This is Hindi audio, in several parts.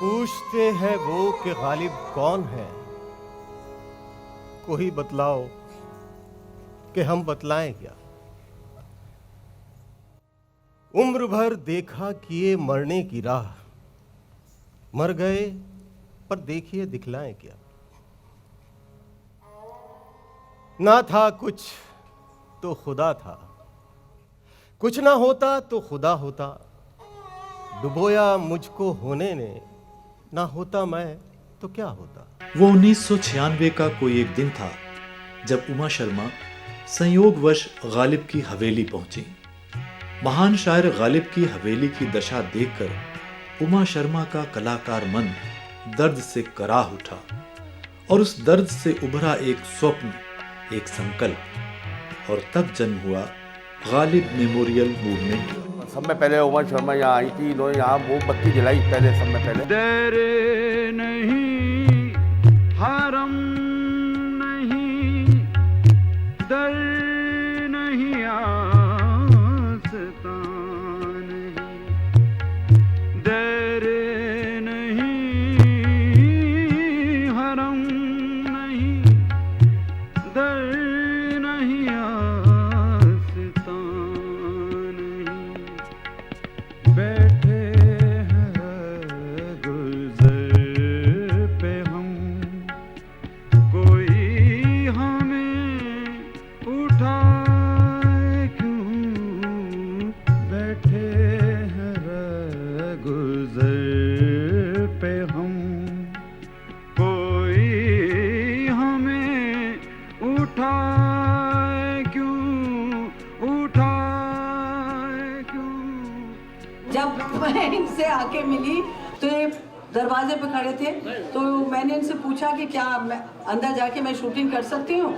पूछते हैं वो कि गालिब कौन है, कोई बतलाओ कि हम बतलाएं क्या। उम्र भर देखा किए मरने की राह, मर गए पर देखिए दिखलाएं क्या। ना था कुछ तो खुदा था, कुछ ना होता तो खुदा होता। डुबोया मुझको होने ने, ना होता मैं तो क्या होता। वो 1996 का कोई एक दिन था जब उमा शर्मा संयोगवश गालिब की हवेली पहुंची। महान शायर गालिब की हवेली की दशा देखकर उमा शर्मा का कलाकार मन दर्द से कराह उठा और उस दर्द से उभरा एक स्वप्न, एक संकल्प, और तब जन्म हुआ गालिब मेमोरियल मूवमेंट। सब में पहले उमा शर्मा यहाँ आई थी, इन्होंने यहाँ वो बत्ती जलाई पहले, सब में पहले। डरे नहीं, हरम नहीं, दर नहीं, आस्ता नहीं, डरे नहीं, हरम नहीं, दर नहीं, आस्ता नहीं, बैठे हैं गुलज़र पे हम, कोई हमें उठाए क्यों, बैठे हैं गुलज़र पे हम, कोई हमें उठाए क्यों, उठाए क्यों। जब मैं इनसे आके मिली तो ये दरवाजे पे खड़े थे, तो मैंने इनसे पूछा कि क्या मैं अंदर जाके मैं शूटिंग कर सकती हूँ,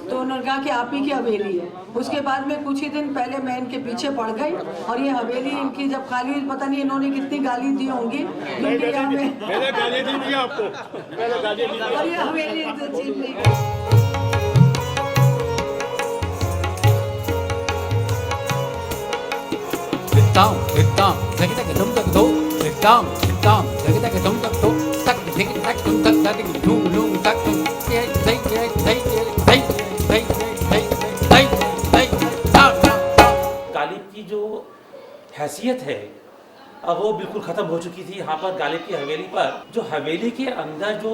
तो उन्होंने कहा कि आप ही की हवेली है। उसके बाद में कुछ ही दिन पहले मैं इनके पीछे पड़ गई और ये हवेली इनकी जब खाली हुई, पता नहीं इन्होंने कितनी गाली दी होंगी, क्योंकि मैंने गाली दी थी आपको, मैंने गाली दी थी। और ये हवेली इनसे छीन ली। Sit down, take it, don't take it, sit down, take it, don't take it, tak take it, tak don't tak it, loom, tak Ghalib की जो हैसियत है अब वो बिल्कुल ख़त्म हो चुकी थी। यहाँ पर गालिब की हवेली पर, जो हवेली के अंदर जो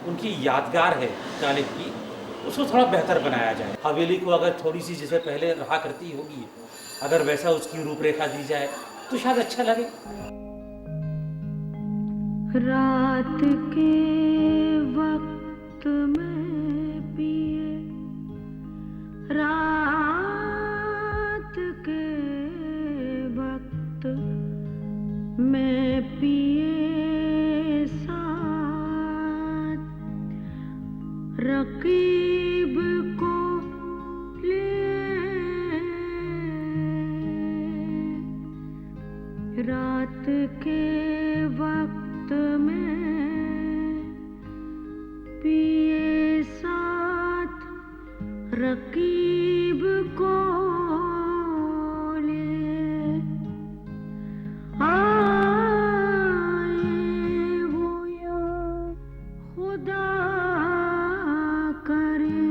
उनकी यादगार है गालिब की, उसको थोड़ा बेहतर बनाया जाए। हवेली को अगर थोड़ी सी जैसे पहले रहा करती होगी, अगर वैसा उसकी रूपरेखा दी जाए तो शायद अच्छा लगे। रात के वक्त में पिए, रात के वक्त में पिए साथ, रकीब को रात के वक्त में पिए साथ, रकीब को ले आए वो या खुदा करे,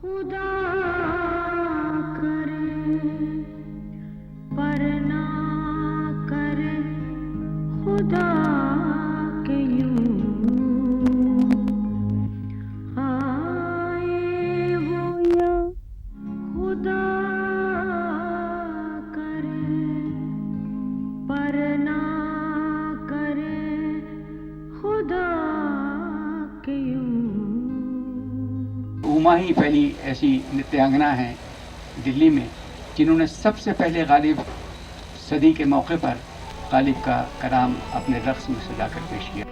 खुदा करे पर ना करे खुदा के यूं आए वो या खुदा करे पर ना करे खुदा के यूं। उमा ही पहली ऐसी नृत्यांगना है दिल्ली में जिन्होंने सबसे पहले गालिब सदी के मौके पर गालिब का कलाम अपने रक़्स में सजा कर पेश किया।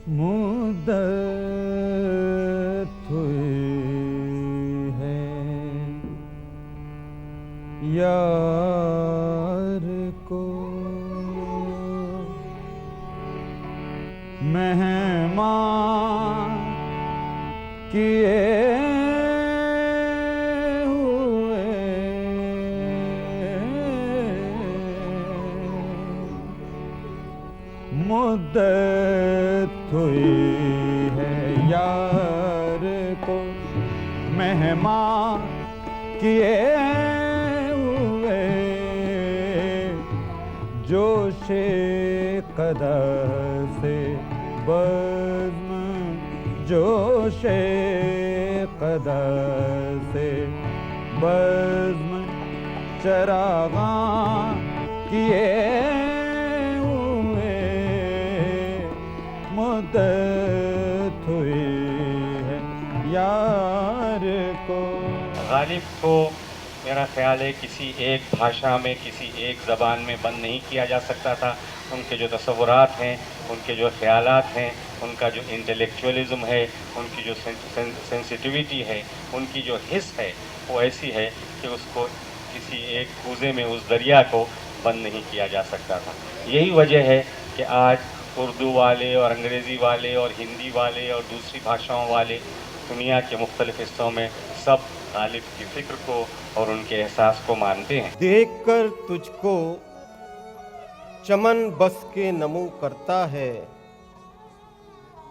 मुद्दत हुई है यार को मेहमान किए हुए मुद्दत हुई है यार को मेहमान किए हुए जोशे कदर से बज़्म जोशे कदर से बज़्म चरागां किए हुए मुद्दत हुई है यार को। गालिब को मेरा ख्याल है किसी एक भाषा में किसी एक ज़बान में बंद नहीं किया जा सकता था। उनके जो तसव्वुरात हैं, उनके जो ख्यालात हैं, उनका जो इंटेलेक्चुअलिज़म है, उनकी जो सेंसिटिविटी है, उनकी जो हिस्स है, वो ऐसी है कि उसको किसी एक कूज़े में उस दरिया को बंद नहीं किया जा सकता था। यही वजह है कि आज उर्दू वाले और अंग्रेज़ी वाले और हिंदी वाले और दूसरी भाषाओं वाले दुनिया के मुख्तलिफ़ हिस्सों में सब गालिब की फ़िक्र को और उनके एहसास को मानते हैं। देखकर तुझको चमन बस के नमू करता है,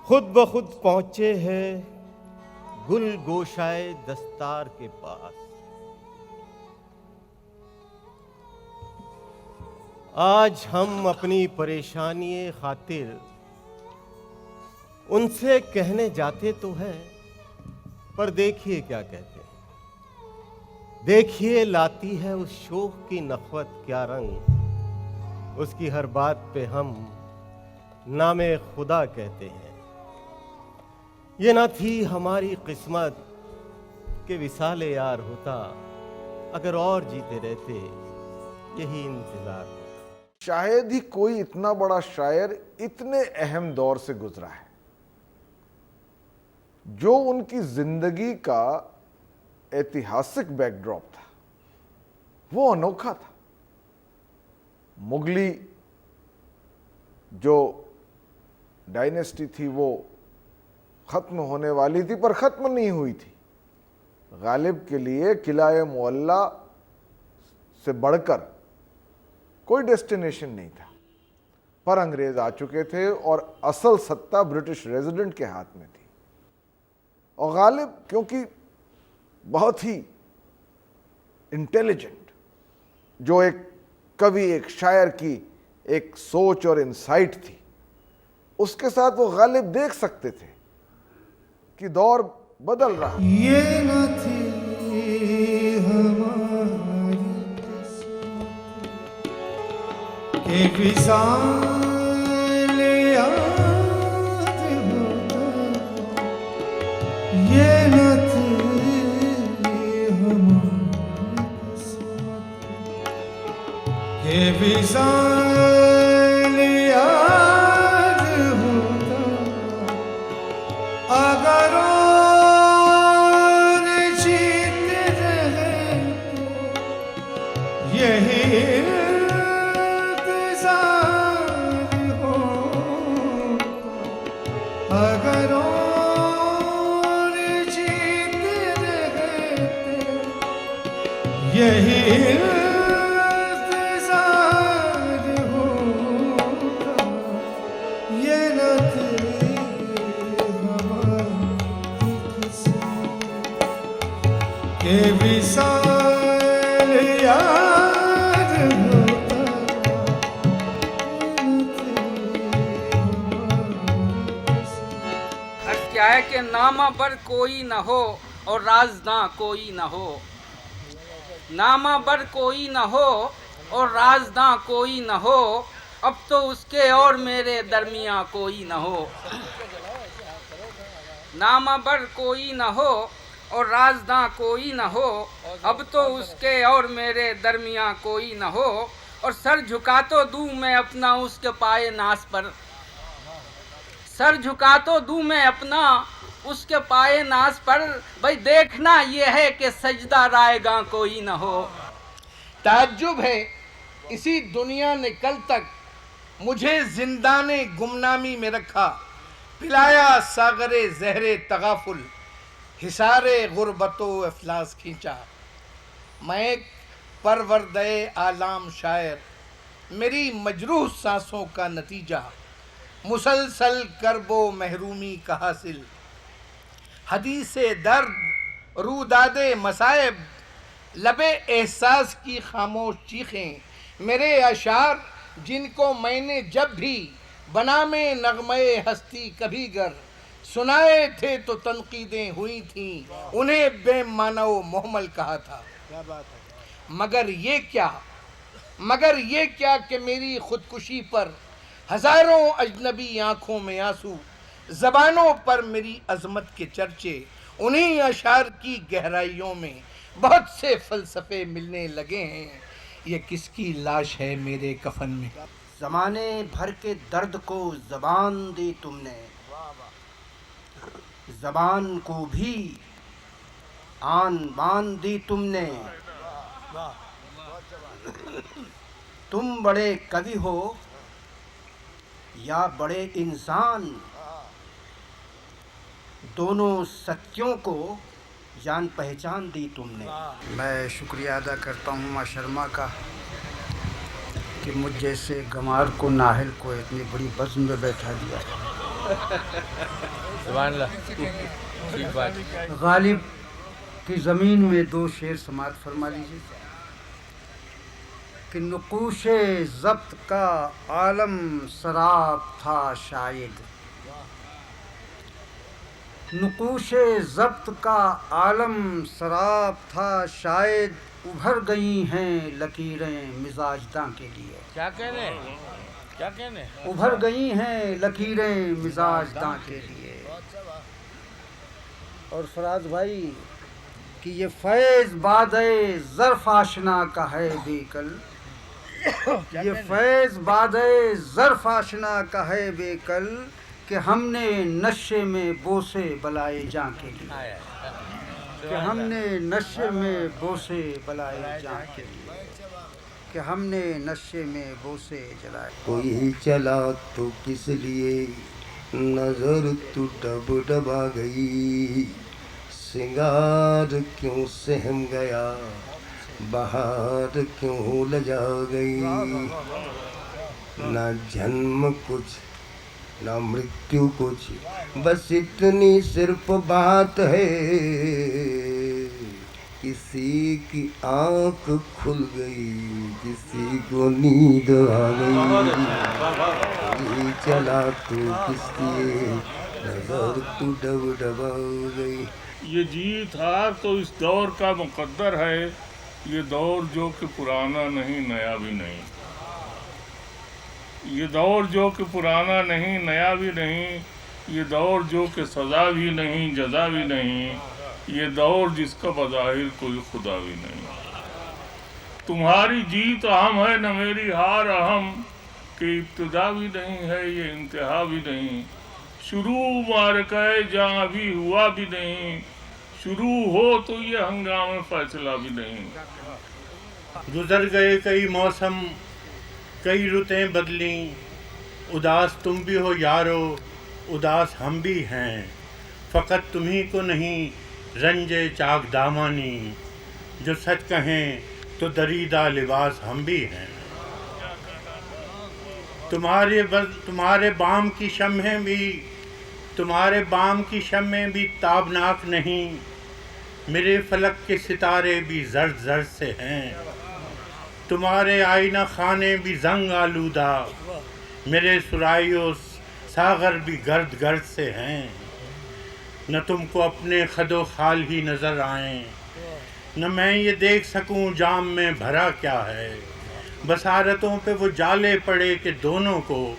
खुद ब खुद पहुँचे है गुल गोशाए दस्तार के पास। आज हम अपनी परेशानी खातिर उनसे कहने जाते तो हैं, पर देखिए क्या कहते हैं। देखिए लाती है उस शोख की नखवत क्या रंग, उसकी हर बात पे हम नामे खुदा कहते हैं। ये ना थी हमारी किस्मत के विसाले यार होता, अगर और जीते रहते यही इंतजार होता। शायद ही कोई इतना बड़ा शायर इतने अहम दौर से गुजरा है। जो उनकी जिंदगी का ऐतिहासिक बैकड्रॉप था वो अनोखा था। मुगली जो डायनेस्टी थी वो खत्म होने वाली थी, पर खत्म नहीं हुई थी। गालिब के लिए किला-ए मुअल्ला से बढ़कर कोई डेस्टिनेशन नहीं था, पर अंग्रेज आ चुके थे और असल सत्ता ब्रिटिश रेजिडेंट के हाथ में थी। और गालिब क्योंकि बहुत ही इंटेलिजेंट, जो एक कवि एक शायर की एक सोच और इंसाइट थी, उसके साथ वो गालिब देख सकते थे कि दौर बदल रहा। ये न थी हमारी के विशाल याद होता, ये न थी के विशाल याद होता, अगर और जीते रहे यही इंतजार होता, अगर और जीते रहे यही के विशाल याद होता। अर्थ क्या है कि नामा पर कोई न हो और राज़दां कोई न हो, नामा पर कोई न हो और राज़दां कोई न हो, अब तो उसके और मेरे दरमियां कोई न हो। नामा पर कोई न हो और राज़दां कोई न हो, अब तो उसके और मेरे दरमियां कोई न हो, और सर झुका तो दूं मैं अपना उसके पाए नास पर, सर झुका तो दूं मैं अपना उसके पाए नाज पर, भाई देखना ये है कि सजदा रायगा कोई न हो। ताज्जुब है इसी दुनिया ने कल तक मुझे जिंदाने गुमनामी में रखा, पिलाया सागरे जहरे तगाफुल, हिसारे गुर्बतो अफलास खींचा। मैं एक परवरदे आलाम शायर, मेरी मजरूह सांसों का नतीजा, मुसलसल करबो महरूमी का हासिल, हदीसे दर्द रूदादे मसाइब, लबे एहसास की खामोश चीखें, मेरे अशार जिनको मैंने जब भी बनामे नगमे हस्ती कभी गर सुनाए थे तो तनकीदें हुई थीं, उन्हें बेमानो मोहम्मल कहा था। मगर ये क्या कि मेरी खुदकुशी पर हजारों अजनबी आंखों में आंसू, जबानों पर मेरी अजमत के चर्चे, उन्हीं अशार की गहराइयों में बहुत से फलसफे मिलने लगे हैं। ये किसकी लाश है मेरे कफन में? जमाने भर के दर्द को जबान दी तुमने, जबान को भी आन बान दी तुमने। तुम बड़े कवि हो या बड़े इंसान, दोनों सत्यों को जान पहचान दी तुमने। मैं शुक्रिया अदा करता हूँ माँ शर्मा का कि मुझ जैसे गंवार को, नाहल को इतनी बड़ी बज़्म में बैठा दिया। ठीक बात। गालिब की ज़मीन में दो शेर समात फरमा लीजिए कि नुकूशे ज़ब्त का आलम सराब था शायद, नुकूशे ज़ब्त का आलम सराब था शायद, उभर गई हैं लकीरें मिजाजदां के लिए। क्या कहने उभर गई हैं लकीरें मिजाजदां के लिए। और फराज भाई कि ये फैज़ बादे ज़र्फ़ आशना का है बेकल, ये फैज़ बादे ज़र्फ़ आशना का है बेकल, कि हमने नशे में बोसे बलाए जां के लिए, कि हमने नशे में बोसे बलाए जां के लिए, कि हमने नशे में बोसे जलाए। कोई चला तो किस लिए नजर तू डब डबा गई, सिंगार क्यों सहम गया, बहार क्यों लजा गई, ना जन्म कुछ ना मृत्यु कुछ, बस इतनी सिर्फ बात है, किसी की आंख खुल गई, किसी को नींद आ गई, चला तू किस लिए नजर तू डब डबा गई। ये जीत हार तो इस दौर का मुकद्दर है, ये दौर जो कि पुराना नहीं नया भी नहीं, ये दौर जो कि पुराना नहीं नया भी नहीं, ये दौर जो कि सज़ा भी नहीं जज़ा भी नहीं, ये दौर जिसका बज़ाहिर कोई खुदा भी नहीं। तुम्हारी जीत अहम है न मेरी हार अहम, कि इब्तिदा भी नहीं है ये इंतहा भी नहीं, शुरू मारका जहाँ भी हुआ भी नहीं, शुरू हो तो ये हंगामे फैसला भी नहीं। गुजर गए कई मौसम कई रुतें बदली, उदास तुम भी हो यारो उदास हम भी हैं, फ़कत तुम्ही को नहीं रंजे चाक दामानी, जो सच कहें तो दरीदा लिबास हम भी हैं। तुम्हारे बाम की शम्हें भी, तुम्हारे बाम की शम्हें भी ताबनाक नहीं, मेरे फलक के सितारे भी जर्द जर्द से हैं, तुम्हारे आईना खाने भी जंग आलूदा, मेरे सुराइयों सागर भी गर्द गर्द से हैं। न तुमको अपने खदो खाल ही नज़र आएं, न मैं ये देख सकूं जाम में भरा क्या है, बसारतों पे वो जाले पड़े कि दोनों को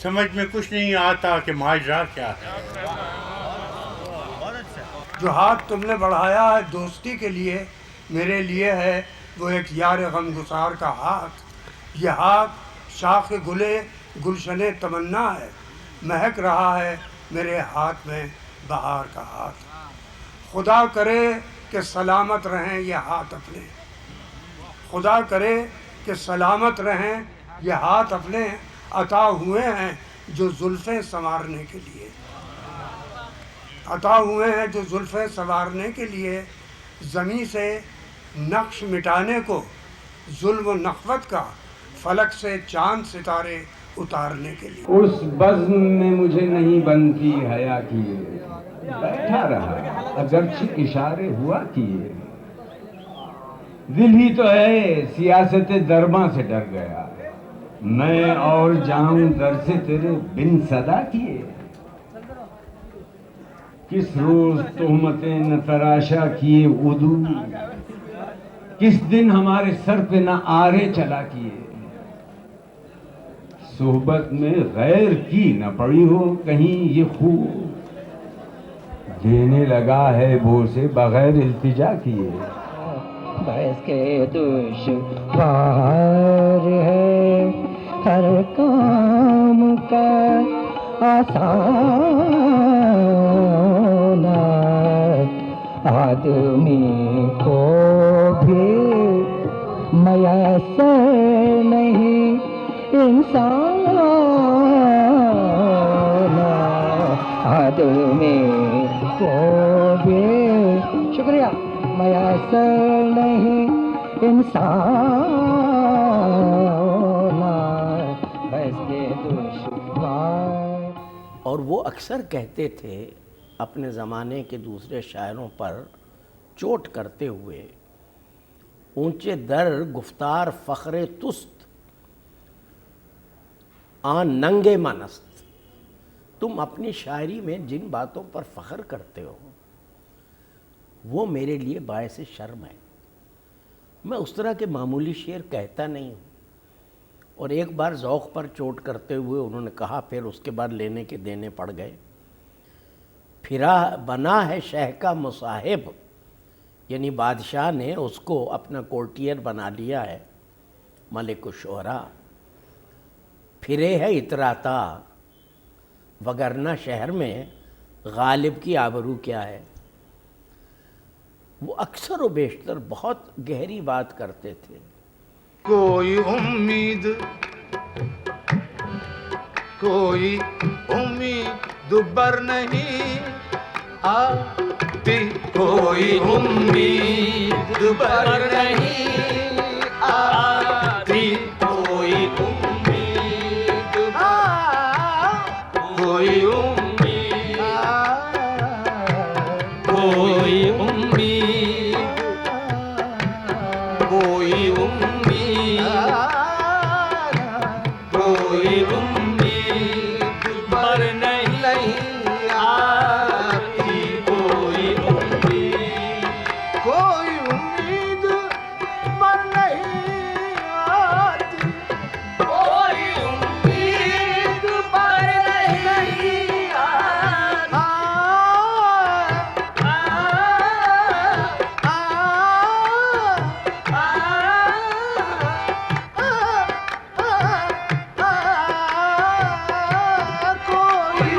समझ में कुछ नहीं आता कि माजरा क्या है। जो हाथ तुमने बढ़ाया है दोस्ती के लिए, मेरे लिए है वो एक यार गमगुसार का हाथ। ये हाथ शाख गुले गुलशने तमन्ना है, महक रहा है मेरे हाथ में बहार का हाथ। खुदा करे कि सलामत रहें ये हाथ अपने, खुदा करे कि सलामत रहें ये हाथ अपने, अता हुए हैं जो जुल्फ़ें संवारने के लिए, अता हुए हैं जो जुल्फ़ें संवारने के लिए, ज़मीं से नक्श मिटाने को, जुल्म नख़वत का फलक से चांद सितारे उतारने के लिए। उस बज़्म में मुझे नहीं बनती हया किए, बैठा रहा अगरचे इशारे हुआ किए। दिल ही तो है सियासत दरबां से डर गया, मैं और जाऊं दर से तेरे बिन सदा किए। किस रोज तोहमतें न तराशा किए उदू, किस दिन हमारे सर पे न आरे चला किए। सोहबत में गैर की न पड़ी हो कहीं ये खूब, देने लगा है वो से बगैर इल्तिजा किए। बस के दुश्वार है हर काम का आसान, आदमी को भी मयसर नहीं इंसान, आदमी को भी शुक्रिया मयसर नहीं इंसान, बस के दुश्वार। और वो अक्सर कहते थे अपने ज़माने के दूसरे शायरों पर चोट करते हुए, ऊंचे दर गुफ्तार फ़ख्रे तुस्त आन नंगे मनस्त। तुम अपनी शायरी में जिन बातों पर फ़ख्र करते हो वो मेरे लिए बायस शर्म है। मैं उस तरह के मामूली शेर कहता नहीं हूँ। और एक बार ज़ौक़ पर चोट करते हुए उन्होंने कहा, फिर उसके बाद लेने के देने पड़ गए। फिरा बना है शह का मुसाहिब, यानी बादशाह ने उसको अपना कोर्टियर बना लिया है, मलिक शोहरा। फिरे है इतराता, वगरना शहर में गालिब की आबरू क्या है। वो अक्सर व बेशतर बहुत गहरी बात करते थे। कोई उम्मीद बर नहीं आती, कोई उम्मीद बर नहीं आती, कोई उम्मीद कोई उम्मीद कोई उम्मीद कोई उम्मीद कोई उम्मीद पर नहीं आती, कोई उम्मीद पर नहीं आती, कोई उम्मीद पर नहीं आती। कोई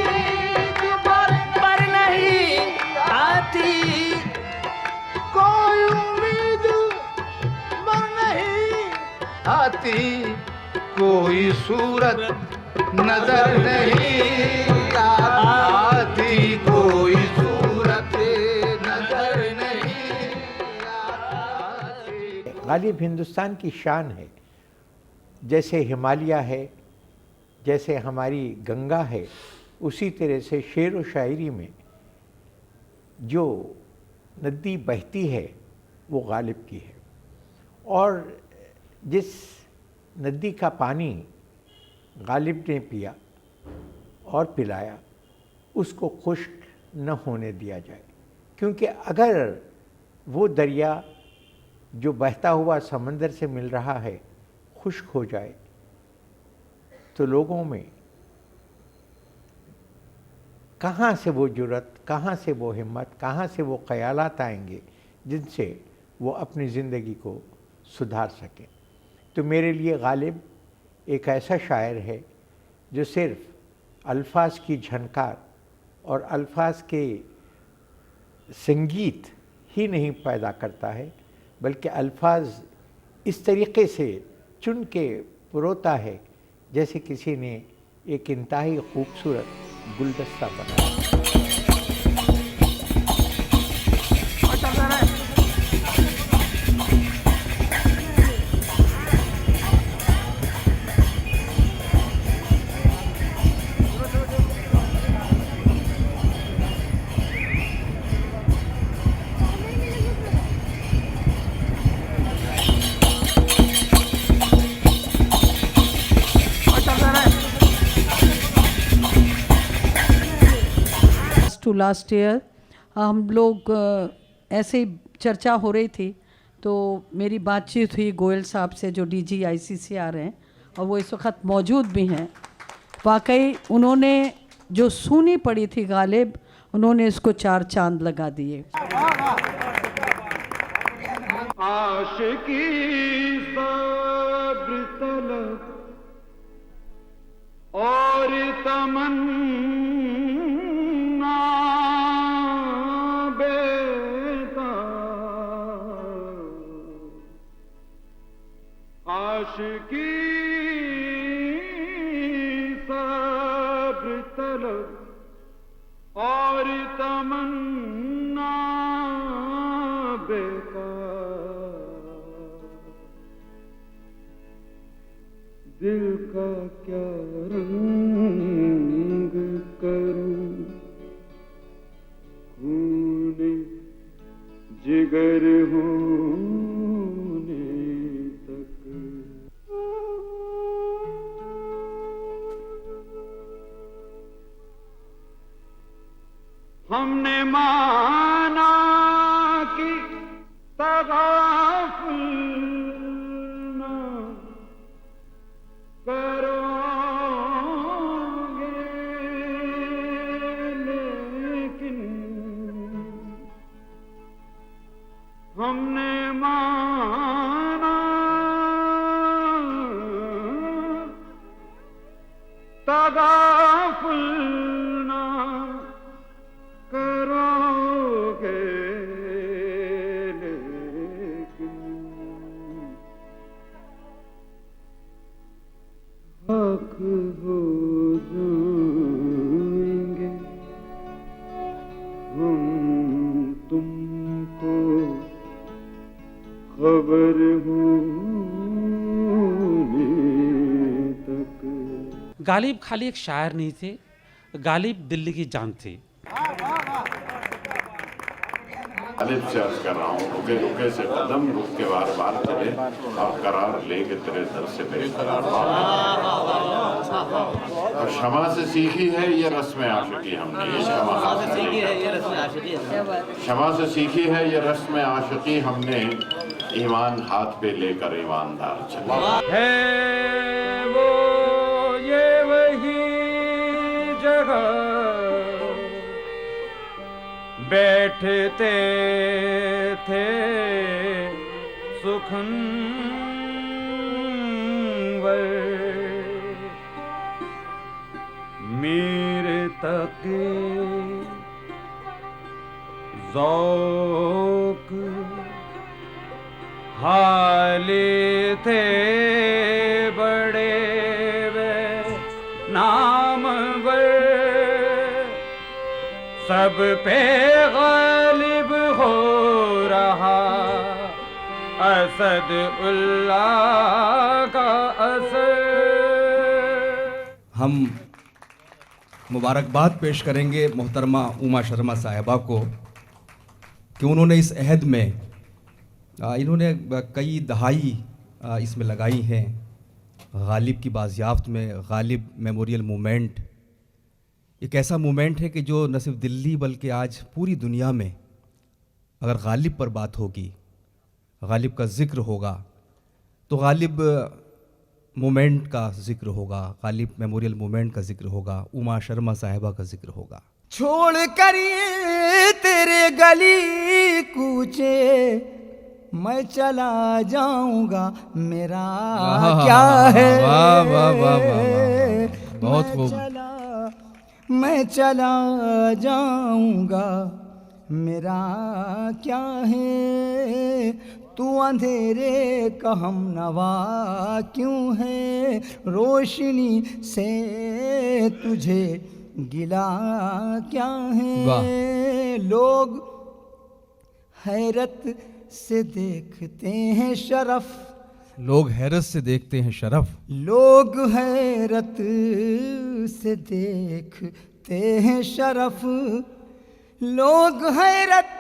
उम्मीद पर नहीं आती, कोई उम्मीद पर नहीं आती, कोई सूरत नजर नहीं आती, कोई सूरत नजर नहीं। गालिब हिंदुस्तान की शान है। जैसे हिमालय है, जैसे हमारी गंगा है, उसी तरह से शेर व शायरी में जो नदी बहती है वो गालिब की है। और जिस नदी का पानी गालिब ने पिया और पिलाया, उसको खुश्क न होने दिया जाए। क्योंकि अगर वो दरिया जो बहता हुआ समंदर से मिल रहा है खुश्क हो जाए तो लोगों में कहाँ से वो जुर्रत, कहाँ से वो हिम्मत, कहाँ से वो ख़यालात आएंगे जिनसे वो अपनी ज़िंदगी को सुधार सकें। तो मेरे लिए गालिब एक ऐसा शायर है जो सिर्फ़ अल्फाज की झनकार और अल्फाज के संगीत ही नहीं पैदा करता है, बल्कि अल्फाज इस तरीके से चुन के पुरोता है जैसे किसी ने एक इंतहाई खूबसूरत गुलदस्ता बनाया। टू लास्ट ईयर हम लोग ऐसे ही चर्चा हो रही थी, तो मेरी बातचीत हुई गोयल साहब से जो DG ICCR हैं और वो इस वक्त मौजूद भी हैं। वाकई उन्होंने जो सुनी पड़ी थी गालिब, उन्होंने इसको 4 चांद लगा दिए। आशिकी सब्र तलब और तमन्ना बेकार, आशिकी सब्र तलब और तमन्ना बेकार, दिल का क्या रंग करूं, खूने जिगर होने तक। हमने माना कि तगाफुल न करोगे, लेकिन हमने माना तगाफुल न करोगे, लेकिन हक हो जाएंगे हम तुमको खबर होने तक। गालिब खाली एक शायर नहीं थे, गालिब दिल्ली की जान थी। गालिब से अर्ज कर रहा हूँ, रुके रुके से कदम रुक के बार बार चले और करार लेके तेरे दर से बेकरार। और क्षमा से सीखी है ये रस्म आशिकी हमने, ये क्षमा से सीखी है ये रस्म आशिकी हमने, ईमान हाथ पे लेकर ईमानदार चले। है वो ये वही जगह बैठते थे सुखनवर, मीर तक ज़ौक़ हाले थे बड़े वे नामवर, सब पे गालिब हो रहा असद उल्लाह का असर। हम मुबारकबाद पेश करेंगे मोहतरमा उमा शर्मा साहिबा को कि उन्होंने इस अहद में इन्होंने कई दहाई इसमें लगाई हैं। गालिब की बाज़याफ्त में गालिब मेमोरियल मूवमेंट एक ऐसा मूवमेंट है कि जो न सिर्फ दिल्ली बल्कि आज पूरी दुनिया में अगर गालिब पर बात होगी, गालिब का ज़िक्र होगा, तो गालिब मूवमेंट का ज़िक्र होगा, गालिब मेमोरियल मूवमेंट का ज़िक्र होगा, उमा शर्मा साहिबा का ज़िक्र होगा। छोड़ कर ये तेरे गली कूचे मैं चला जाऊंगा, मेरा क्या है। वाह वाह वाह वाह, बहुत खूब। मैं चला जाऊंगा, मेरा क्या है, तू अंधेरे का हम नवा क्यों है, रोशनी से तुझे गिला क्या है। लोग हैरत से देखते हैं शरफ, लोग हैरत से देखते हैं शरफ, लोग हैरत से देखते हैं शरफ, लोग हैरत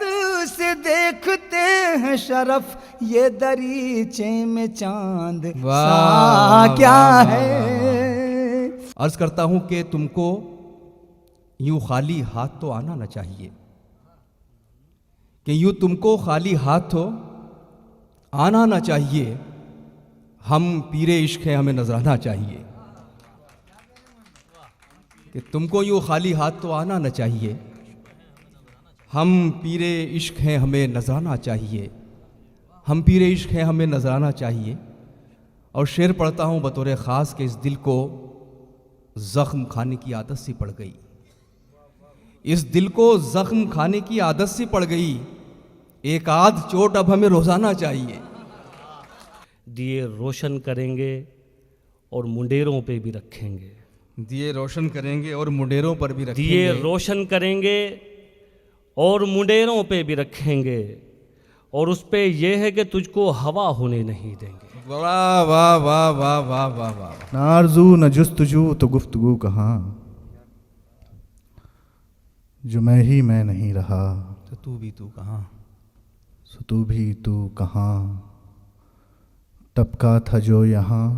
से देखते हैं शरफ, ये दरीचे में चांद सा क्या है। अर्ज करता हूं कि तुमको यूं खाली हाथ तो आना न चाहिए, कि यूं तुमको खाली हाथ तो आना न चाहिए, हम पीरे इश्क हैं हमें नजराना चाहिए। कि तुमको यूं खाली हाथ तो आना न चाहिए, हम पीरे इश्क हैं हमें नजराना चाहिए, हम पीरे इश्क हैं हमें नजराना चाहिए। और शेर पढ़ता हूँ बतौर ख़ास कि इस दिल को ज़ख्म खाने की आदत सी पड़ गई, इस दिल को ज़ख्म खाने की आदत सी पड़ गई, एक आध चोट अब हमें रोज़ाना चाहिए। दिए रोशन करेंगे और मुंडेरों पे भी रखेंगे, दिए रोशन करेंगे और मुंडेरों पर भी रखेंगे, दिए रोशन करेंगे और मुंडेरों पे भी रखेंगे, और उस पे ये है कि तुझको हवा होने नहीं देंगे। वाह वाह वाह वाह वाह वाह वाह। न आरज़ू न जुस्तजू तो गुफ्तगू कहाँ, जो मैं ही मैं नहीं रहा, तो तू भी तू कहाँ, सो तू भी तू कहाँ, टपका था जो यहाँ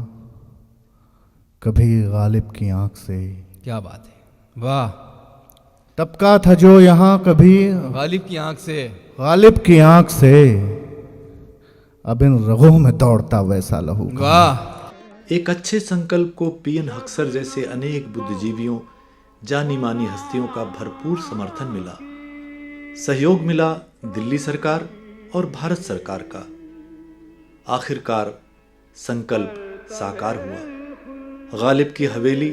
कभी गालिब की आंख से। क्या बात है, वाह। टपका था जो यहाँ कभी गालिब की आंख से, गालिब की आंख से, अब इन रगों में दौड़ता वैसा लहू। वाह। एक अच्छे संकल्प को पीएन हक्सर जैसे अनेक बुद्धिजीवियों, जानी मानी हस्तियों का भरपूर समर्थन मिला, सहयोग मिला दिल्ली सरकार और भारत सरकार का। आखिरकार संकल्प साकार हुआ। गालिब की हवेली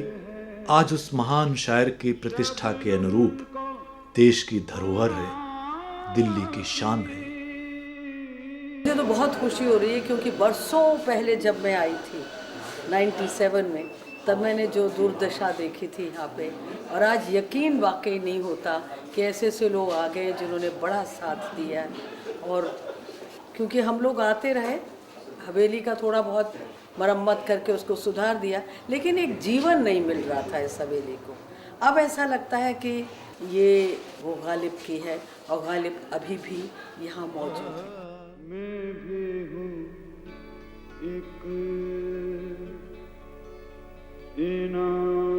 आज उस महान शायर की प्रतिष्ठा के अनुरूप देश की धरोहर है, दिल्ली की शान है। मुझे तो बहुत खुशी हो रही है क्योंकि बरसों पहले जब मैं आई थी 97 में, तब मैंने जो दुर्दशा देखी थी यहाँ पे, और आज यकीन वाकई नहीं होता कि ऐसे ऐसे लोग आ गए जिन्होंने बड़ा साथ दिया। और क्योंकि हम लोग आते रहे, हवेली का थोड़ा बहुत मरम्मत करके उसको सुधार दिया, लेकिन एक जीवन नहीं मिल रहा था इस हवेली को। अब ऐसा लगता है कि ये वो गालिब की है और गालिब अभी भी यहाँ मौजूद है। मैं भी हूँ एक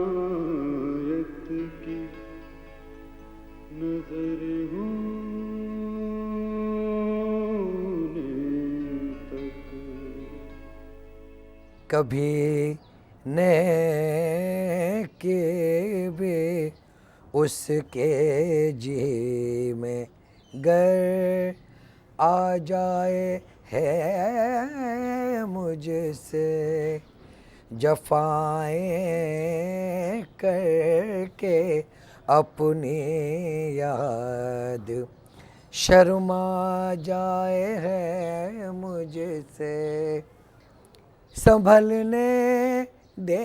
इनायत की नजर हूँ कभी ने के भी उसके जी में गर आ जाए है मुझसे जफाएं करके अपनी याद शर्मा जाए है मुझसे संभलने दे